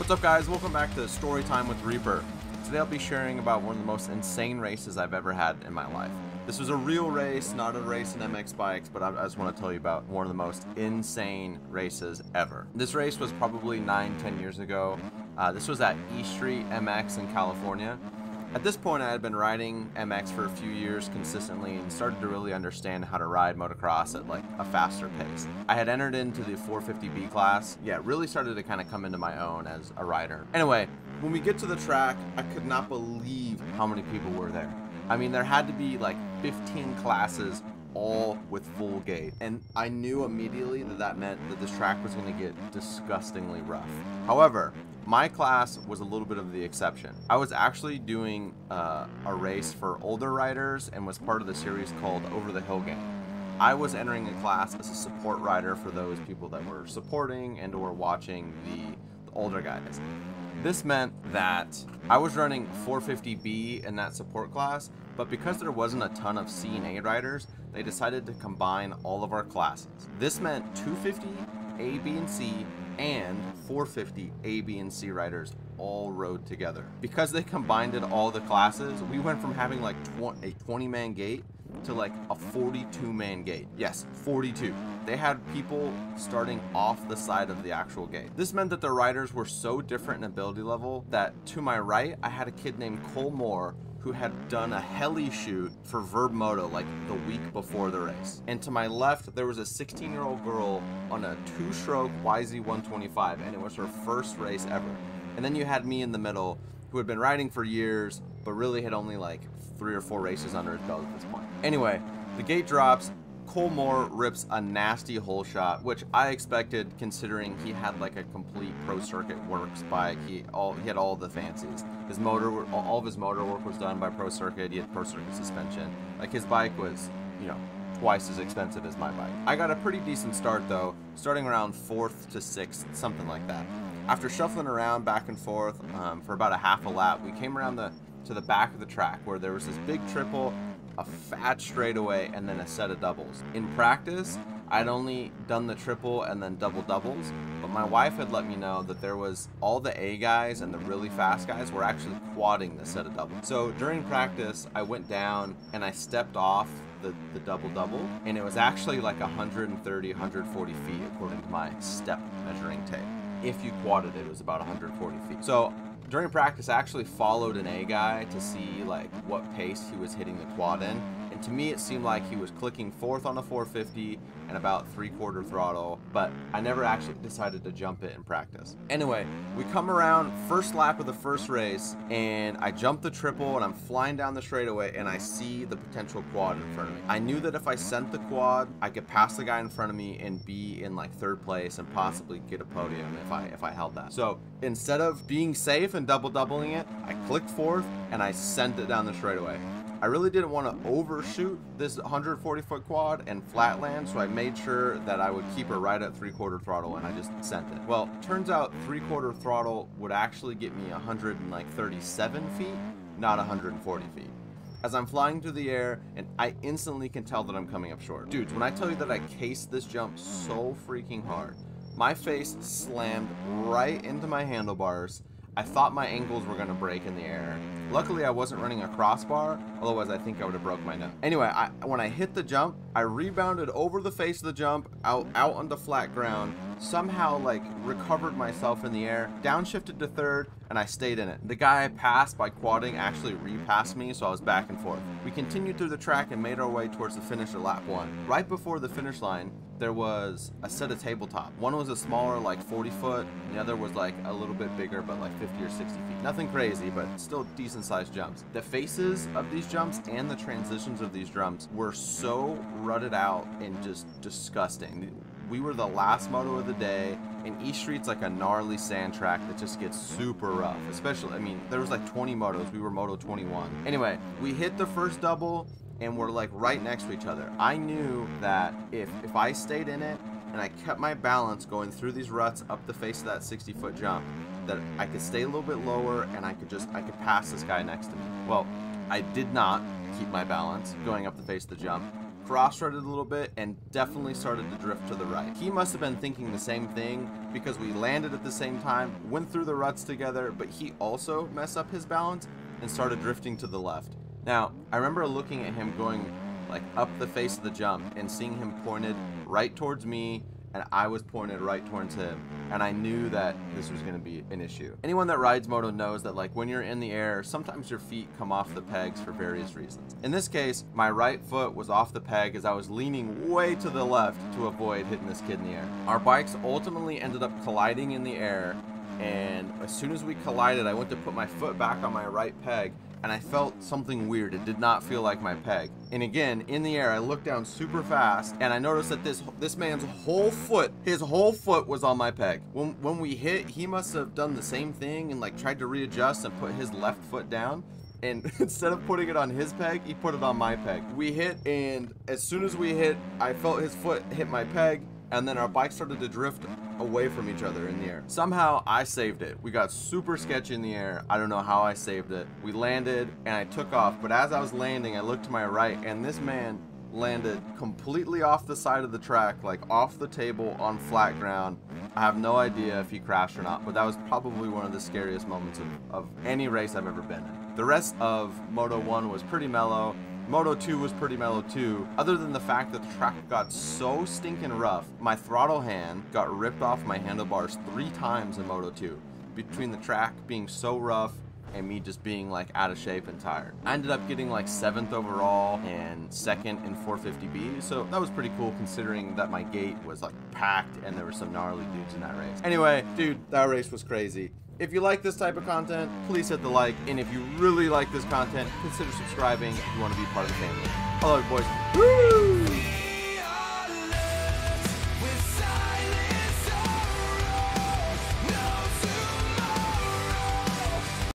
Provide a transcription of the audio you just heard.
What's up, guys? Welcome back to Storytime with Reaper. Today I'll be sharing about one of the most insane races I've ever had in my life. This was a real race, not a race in MX bikes, but I just want to tell you about one of the most insane races ever. This race was probably 9-10 years ago. This was at E Street MX in California. At this point, I had been riding MX for a few years consistently and started to really understand how to ride motocross at like a faster pace. I had entered into the 450B class. Yeah, really started to kind of come into my own as a rider. Anyway, when we get to the track, I could not believe how many people were there. I mean, there had to be like 15 classes, all with full gate, and I knew immediately that that meant that this track was going to get disgustingly rough. However, my class was a little bit of the exception. I was actually doing a race for older riders and was part of the series called Over the Hill Gang. I was entering a class as a support rider for those people that were supporting and or watching the older guys. This meant that I was running 450B in that support class, but because there wasn't a ton of C and A riders, they decided to combine all of our classes. This meant 250 A, B, and C and 450 A, B, and C riders all rode together. Because they combined all the classes, we went from having like a 20-man gate to like a 42-man gate. Yes, 42. They had people starting off the side of the actual gate. This meant that the riders were so different in ability level that to my right, I had a kid named Cole Moore who had done a heli shoot for Verb Moto like the week before the race. And to my left, there was a 16-year-old girl on a 2-stroke YZ125, and it was her first race ever. And then you had me in the middle, who had been riding for years, but really had only like 3 or 4 races under his belt at this point. Anyway, the gate drops. Cole Moore rips a nasty hole shot, which I expected considering he had like a complete Pro Circuit Works bike. He had all the fancies. His motor, all of his motor work was done by Pro Circuit. He had Pro Circuit suspension. Like his bike was, you know, twice as expensive as my bike. I got a pretty decent start though, starting around 4th to 6th, something like that. After shuffling around back and forth for about a half a lap, we came around to the back of the track where there was this big triple, a fat straightaway, and then a set of doubles. In practice, I'd only done the triple and then double doubles, but my wife had let me know that there was all the A guys and the really fast guys were actually quadding the set of doubles. So during practice, I went down and I stepped off the double double, and it was actually like 130, 140 feet according to my step measuring tape. If you quadded it, it was about 140 feet. So during practice, I actually followed an A guy to see like what pace he was hitting the quad in. And to me, it seemed like he was clicking 4th on the 450 and about 3/4 throttle, but I never actually decided to jump it in practice. Anyway, we come around first lap of the first race, and I jump the triple and I'm flying down the straightaway and I see the potential quad in front of me. I knew that if I sent the quad, I could pass the guy in front of me and be in like 3rd place and possibly get a podium if I held that. So instead of being safe and double doubling it, I clicked 4th and I sent it down the straightaway. I really didn't want to overshoot this 140-foot quad and flatland, so I made sure that I would keep her right at 3/4 throttle, and I just sent it. Well, turns out 3/4 throttle would actually get me 137 feet, not 140 feet. As I'm flying through the air, and I instantly can tell that I'm coming up short. Dudes, when I tell you that I cased this jump so freaking hard, my face slammed right into my handlebars. I thought my ankles were gonna break in the air. Luckily, I wasn't running a crossbar, otherwise I think I would have broke my nose. Anyway, when I hit the jump, I rebounded over the face of the jump, out onto flat ground, somehow like recovered myself in the air, downshifted to 3rd, and I stayed in it. The guy I passed by quadding actually repassed me, so I was back and forth. We continued through the track and made our way towards the finish at lap 1. Right before the finish line, there was a set of tabletop. One was a smaller, like 40-foot, and the other was like a little bit bigger, but like 50 or 60 feet. Nothing crazy, but still decent sized jumps. The faces of these jumps and the transitions of these jumps were so rutted out and just disgusting. We were the last moto of the day, and E Street's like a gnarly sand track that just gets super rough. Especially, I mean, there was like 20 motos. We were moto 21. Anyway, we hit the first double, and we're like right next to each other. I knew that if I stayed in it and I kept my balance going through these ruts up the face of that 60-foot jump, that I could stay a little bit lower and I could pass this guy next to me. Well, I did not keep my balance going up the face of the jump. cross-threaded a little bit, and definitely started to drift to the right. He must have been thinking the same thing because we landed at the same time, went through the ruts together, but he also messed up his balance and started drifting to the left. Now, I remember looking at him going like up the face of the jump and seeing him pointed right towards me, and I was pointed right towards him, and I knew that this was going to be an issue. Anyone that rides moto knows that like when you're in the air, sometimes your feet come off the pegs for various reasons. In this case, my right foot was off the peg as I was leaning way to the left to avoid hitting this kid in the air. Our bikes ultimately ended up colliding in the air, and as soon as we collided, I went to put my foot back on my right peg, and I felt something weird. It did not feel like my peg. And again, in the air, I looked down super fast, and I noticed that this man's whole foot, his whole foot was on my peg. When we hit, he must have done the same thing and like tried to readjust and put his left foot down. And instead of putting it on his peg, he put it on my peg. We hit, and as soon as we hit, I felt his foot hit my peg, and then our bikes started to drift away from each other in the air. Somehow I saved it. We got super sketchy in the air. I don't know how I saved it. We landed and I took off, but as I was landing, I looked to my right, and this man landed completely off the side of the track, like off the table on flat ground. I have no idea if he crashed or not, but that was probably one of the scariest moments of any race I've ever been in. The rest of Moto 1 was pretty mellow. Moto 2 was pretty mellow too, other than the fact that the track got so stinking rough. My throttle hand got ripped off my handlebars 3 times in Moto 2, between the track being so rough and me just being like out of shape and tired. I ended up getting like 7th overall and 2nd in 450B, so that was pretty cool considering that my gate was like packed and there were some gnarly dudes in that race. Anyway, dude, that race was crazy. If you like this type of content, please hit the like, and if you really like this content, consider subscribing if you want to be part of the family. I love you, boys. Woo!